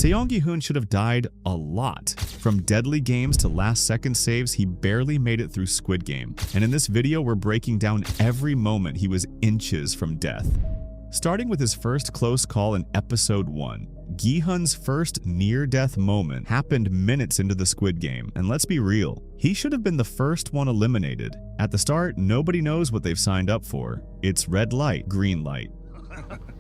Seong-gi-hoon should have died a lot. From deadly games to last-second saves, he barely made it through Squid Game. And in this video, we're breaking down every moment he was inches from death. Starting with his first close call in Episode 1. Gi-hun's first near-death moment happened minutes into the Squid Game, and let's be real, he should have been the first one eliminated. At the start, nobody knows what they've signed up for. It's red light, green light.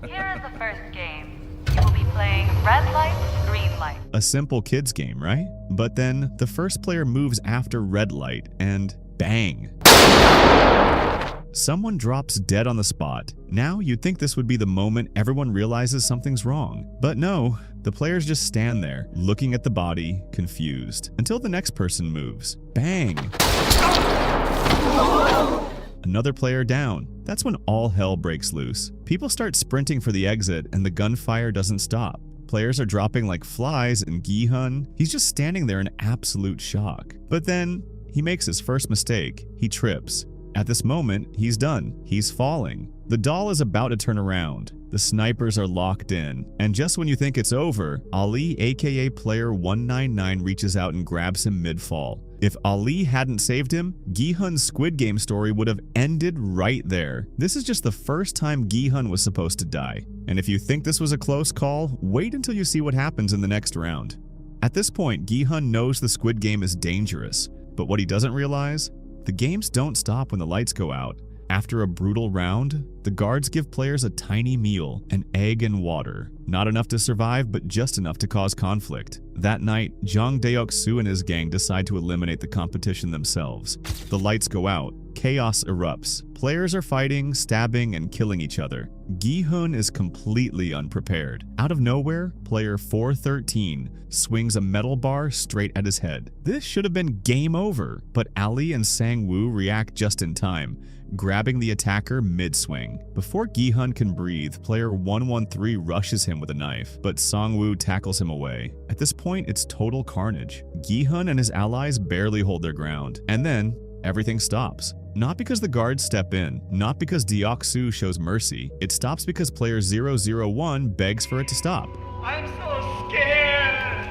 Here is the first game. You will be playing red light, green light. A simple kid's game, right? But then, the first player moves after red light, and bang! Someone drops dead on the spot. Now, you'd think this would be the moment everyone realizes something's wrong. But no, the players just stand there, looking at the body, confused, until the next person moves. Bang! Another player down. That's when all hell breaks loose. People start sprinting for the exit, and the gunfire doesn't stop. Players are dropping like flies, and Gi-hun, he's just standing there in absolute shock. But then, he makes his first mistake. He trips. At this moment, he's done. He's falling. The doll is about to turn around. The snipers are locked in. And just when you think it's over, Ali, aka Player 199, reaches out and grabs him mid-fall. If Ali hadn't saved him, Gi-hun's Squid Game story would have ended right there. This is just the first time Gi-hun was supposed to die. And if you think this was a close call, wait until you see what happens in the next round. At this point, Gi-hun knows the Squid Game is dangerous. But what he doesn't realize? The games don't stop when the lights go out. After a brutal round, the guards give players a tiny meal, an egg and water. Not enough to survive, but just enough to cause conflict. That night, Jang Deok-soo and his gang decide to eliminate the competition themselves. The lights go out. Chaos erupts. Players are fighting, stabbing, and killing each other. Gi-hun is completely unprepared. Out of nowhere, player 413 swings a metal bar straight at his head. This should have been game over, but Ali and Sang-woo react just in time, grabbing the attacker mid-swing. Before Gi-hun can breathe, player 113 rushes him with a knife, but Sang-woo tackles him away. At this point, it's total carnage. Gi-hun and his allies barely hold their ground, and then everything stops. Not because the guards step in, not because Deok-soo shows mercy. It stops because player 001 begs for it to stop. I'm so scared!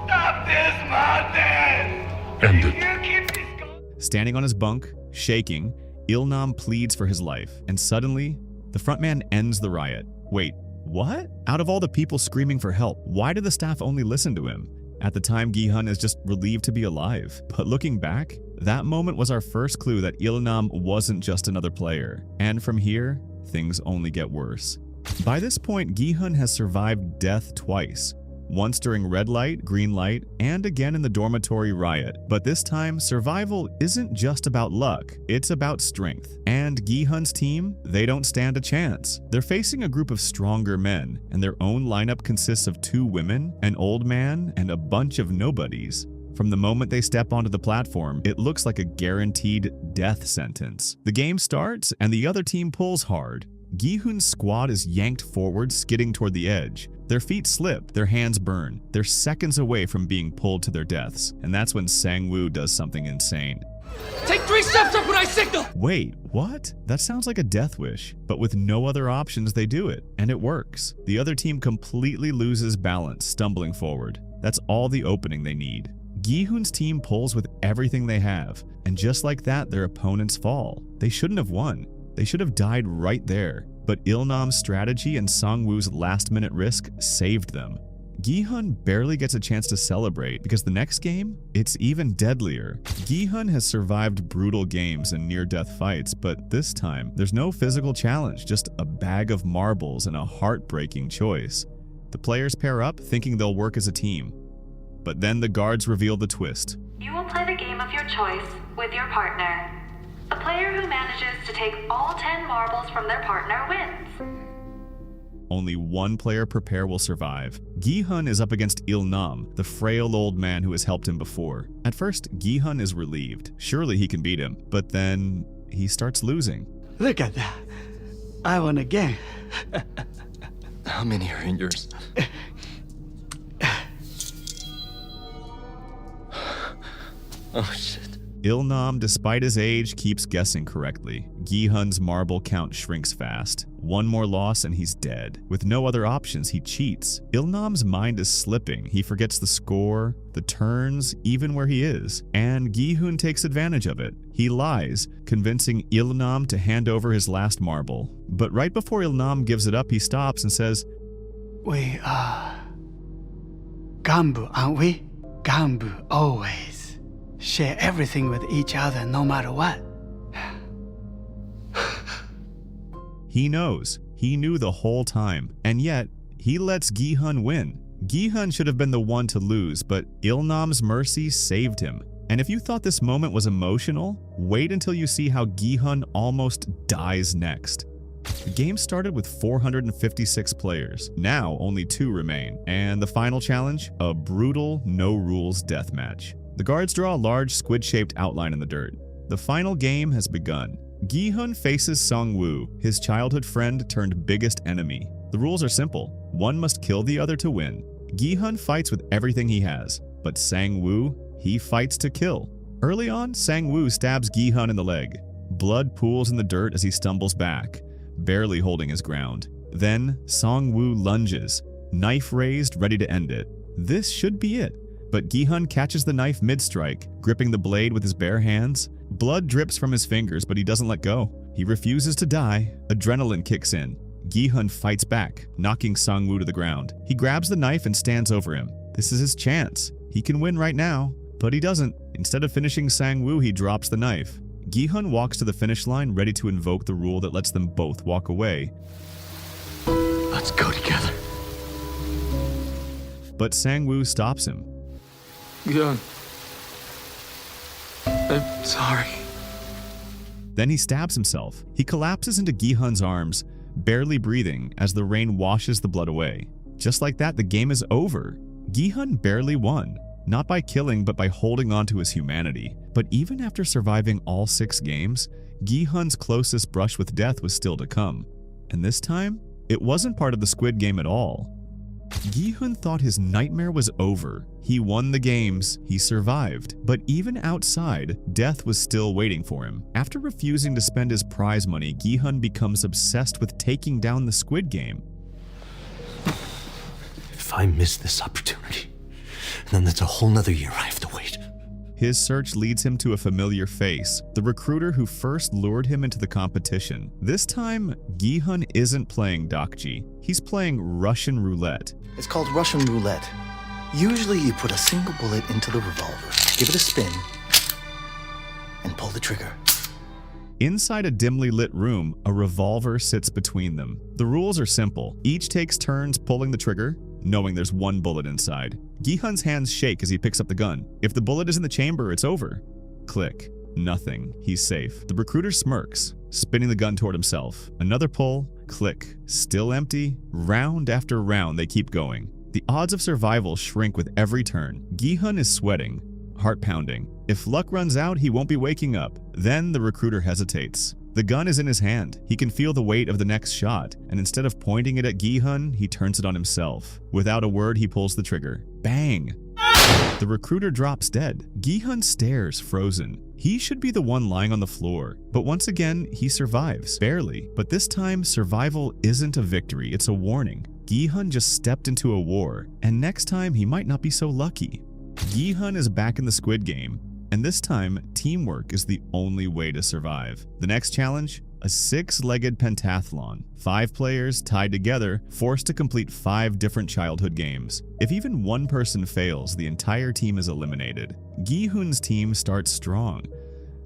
Stop this madness! You keep this going. Standing on his bunk, shaking, Il-nam pleads for his life, and suddenly, the frontman ends the riot. Wait, what? Out of all the people screaming for help, why did the staff only listen to him? At the time, Gi-hun is just relieved to be alive. But looking back, that moment was our first clue that Il-nam wasn't just another player. And from here, things only get worse. By this point, Gi-hun has survived death twice. Once during red light, green light, and again in the dormitory riot. But this time, survival isn't just about luck, it's about strength. And Gi-hun's team, they don't stand a chance. They're facing a group of stronger men, and their own lineup consists of 2 women, an old man, and a bunch of nobodies. From the moment they step onto the platform, it looks like a guaranteed death sentence. The game starts, and the other team pulls hard. Gi-hun's squad is yanked forward, skidding toward the edge. Their feet slip, their hands burn. They're seconds away from being pulled to their deaths. And that's when Sang-woo does something insane. Take 3 steps up when I signal! Wait, what? That sounds like a death wish. But with no other options, they do it. And it works. The other team completely loses balance, stumbling forward. That's all the opening they need. Gi-hun's team pulls with everything they have. And just like that, their opponents fall. They shouldn't have won. They should have died right there. But Il-nam's strategy and Sang-woo's last-minute risk saved them. Gi-hun barely gets a chance to celebrate because the next game, it's even deadlier. Gi-hun has survived brutal games and near-death fights, but this time, there's no physical challenge, just a bag of marbles and a heartbreaking choice. The players pair up, thinking they'll work as a team. But then the guards reveal the twist. You will play the game of your choice with your partner. The player who manages to take all 10 marbles from their partner wins. Only one player per pair will survive. Gi-hun is up against Il-nam, the frail old man who has helped him before. At first, Gi-hun is relieved. Surely he can beat him. But then, he starts losing. Look at that. I won again. How many are in yours? Oh shit. Il-nam, despite his age, keeps guessing correctly. Gi-hun's marble count shrinks fast. One more loss and he's dead. With no other options, he cheats. Il-nam's mind is slipping. He forgets the score, the turns, even where he is. And Gi-hun takes advantage of it. He lies, convincing Il-nam to hand over his last marble. But right before Il-nam gives it up, he stops and says, We are Ganbu, aren't we? Ganbu always share everything with each other no matter what. he knows. He knew the whole time. And yet, he lets Gi-hun win. Gi-hun should have been the one to lose, but Il-nam's mercy saved him. And if you thought this moment was emotional, wait until you see how Gi-hun almost dies next. The game started with 456 players. Now only 2 remain. And the final challenge? A brutal, no-rules deathmatch. The guards draw a large squid-shaped outline in the dirt. The final game has begun. Gi-hun faces Sang-woo, his childhood friend turned biggest enemy. The rules are simple. One must kill the other to win. Gi-hun fights with everything he has, but Sang-woo, he fights to kill. Early on, Sang-woo stabs Gi-hun in the leg. Blood pools in the dirt as he stumbles back, barely holding his ground. Then, Sang-woo lunges, knife raised, ready to end it. This should be it, but Gi-hun catches the knife mid-strike, gripping the blade with his bare hands. Blood drips from his fingers, but he doesn't let go. He refuses to die. Adrenaline kicks in. Gi-hun fights back, knocking Sang-woo to the ground. He grabs the knife and stands over him. This is his chance. He can win right now, but he doesn't. Instead of finishing Sang-woo, he drops the knife. Gi-hun walks to the finish line, ready to invoke the rule that lets them both walk away. Let's go together. But Sang-woo stops him. Gun. I'm sorry. Then he stabs himself. He collapses into Gi-hun's arms, barely breathing as the rain washes the blood away. Just like that, the game is over. Gi-hun barely won. Not by killing, but by holding on to his humanity. But even after surviving all 6 games, Gi-hun's closest brush with death was still to come. And this time, it wasn't part of the Squid Game at all. Gi-hun thought his nightmare was over. He won the games, he survived. But even outside, death was still waiting for him. After refusing to spend his prize money, Gi-hun becomes obsessed with taking down the Squid Game. If I miss this opportunity, then that's a whole nother year I have to wait. His search leads him to a familiar face, the recruiter who first lured him into the competition. This time, Gi-hun isn't playing Dokji. He's playing Russian roulette. It's called Russian roulette. Usually you put a single bullet into the revolver, give it a spin, and pull the trigger. Inside a dimly lit room, a revolver sits between them. The rules are simple. Each takes turns pulling the trigger, knowing there's one bullet inside. Gi-hun's hands shake as he picks up the gun. If the bullet is in the chamber, it's over. Click. Nothing. He's safe. The recruiter smirks, spinning the gun toward himself. Another pull. Click. Still empty. Round after round, they keep going. The odds of survival shrink with every turn. Gi-hun is sweating, heart pounding. If luck runs out, he won't be waking up. Then the recruiter hesitates. The gun is in his hand. He can feel the weight of the next shot, and instead of pointing it at Gi-hun, he turns it on himself. Without a word, he pulls the trigger. Bang! The recruiter drops dead. Gi-hun stares, frozen. He should be the one lying on the floor, but once again, he survives. Barely. But this time, survival isn't a victory, it's a warning. Gi-hun just stepped into a war, and next time, he might not be so lucky. Gi-hun is back in the Squid Game, and this time, teamwork is the only way to survive. The next challenge? A 6-legged pentathlon. 5 players tied together, forced to complete 5 different childhood games. If even one person fails, the entire team is eliminated. Gi-hun's team starts strong.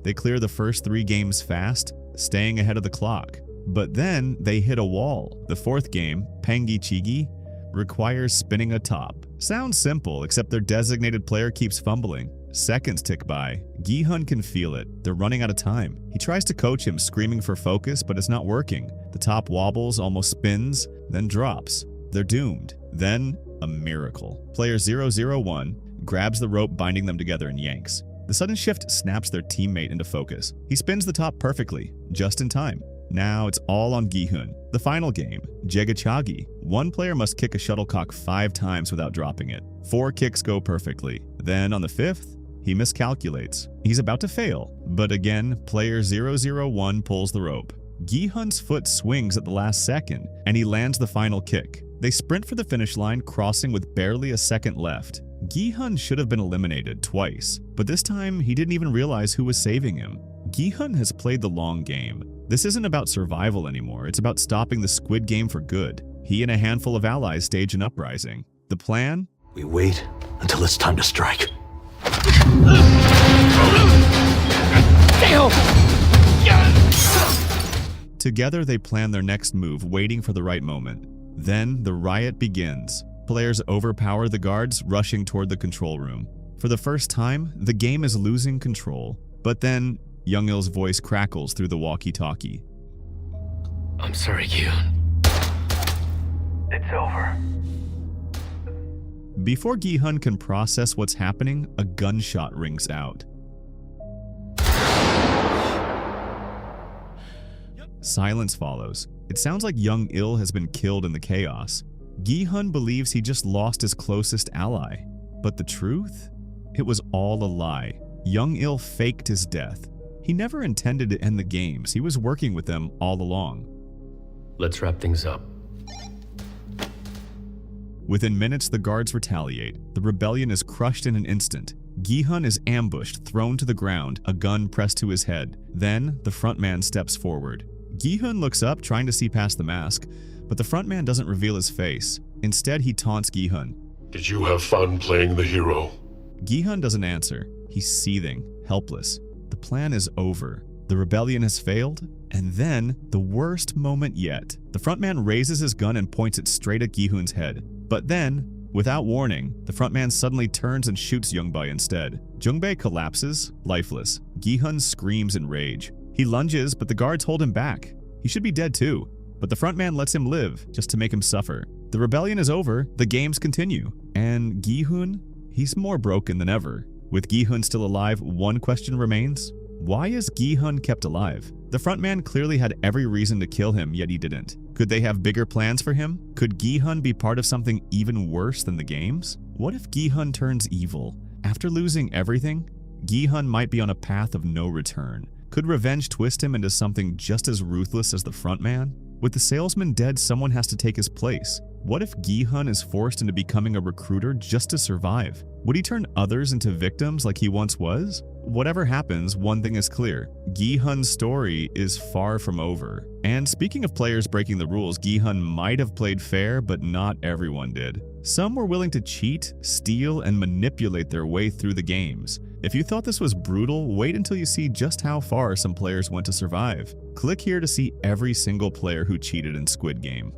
They clear the first 3 games fast, staying ahead of the clock. But then they hit a wall. The 4th game, Pengi Chigi, requires spinning a top. Sounds simple, except their designated player keeps fumbling. Seconds tick by. Gi-hun can feel it. They're running out of time. He tries to coach him, screaming for focus, but it's not working. The top wobbles, almost spins, then drops. They're doomed. Then, a miracle. Player 001 grabs the rope binding them together and yanks. The sudden shift snaps their teammate into focus. He spins the top perfectly, just in time. Now it's all on Gi-hun. The final game, Jegachagi. One player must kick a shuttlecock 5 times without dropping it. 4 kicks go perfectly. Then on the 5th, He miscalculates. He's about to fail, but again, player 001 pulls the rope. Gi-hun's foot swings at the last second, and he lands the final kick. They sprint for the finish line, crossing with barely a second left. Gi-hun should have been eliminated twice, but this time he didn't even realize who was saving him. Gi-hun has played the long game. This isn't about survival anymore, it's about stopping the Squid Game for good. He and a handful of allies stage an uprising. The plan? We wait until it's time to strike. Together they plan their next move, waiting for the right moment. Then the riot begins. Players overpower the guards, rushing toward the control room. For the first time, the game is losing control. But then, Young-il's voice crackles through the walkie-talkie. I'm sorry, Gi-hun. It's over. Before Gi-hun can process what's happening, a gunshot rings out. Silence follows. It sounds like Young-il has been killed in the chaos. Gi-hun believes he just lost his closest ally. But the truth? It was all a lie. Young-il faked his death. He never intended to end the games. He was working with them all along. Let's wrap things up. Within minutes, the guards retaliate. The rebellion is crushed in an instant. Gi-hun is ambushed, thrown to the ground, a gun pressed to his head. Then, the frontman steps forward. Gi-hun looks up, trying to see past the mask, but the frontman doesn't reveal his face. Instead, he taunts Gi-hun. Did you have fun playing the hero? Gi-hun doesn't answer. He's seething, helpless. The plan is over. The rebellion has failed. And then, the worst moment yet. The frontman raises his gun and points it straight at Gi-hun's head. But then, without warning, the frontman suddenly turns and shoots Jungbae instead. Jungbae collapses, lifeless. Gi-hun screams in rage. He lunges, but the guards hold him back. He should be dead too, but the frontman lets him live, just to make him suffer. The rebellion is over, the games continue. And Gi-hun? He's more broken than ever. With Gi-hun still alive, one question remains. Why is Gi-hun kept alive? The frontman clearly had every reason to kill him, yet he didn't. Could they have bigger plans for him? Could Gi-hun be part of something even worse than the games? What if Gi-hun turns evil? After losing everything, Gi-hun might be on a path of no return. Could revenge twist him into something just as ruthless as the frontman? With the salesman dead, someone has to take his place. What if Gi-hun is forced into becoming a recruiter just to survive? Would he turn others into victims like he once was? Whatever happens, one thing is clear. Gi-hun's story is far from over. And speaking of players breaking the rules, Gi-hun might have played fair, but not everyone did. Some were willing to cheat, steal, and manipulate their way through the games. If you thought this was brutal, wait until you see just how far some players went to survive. Click here to see every single player who cheated in Squid Game.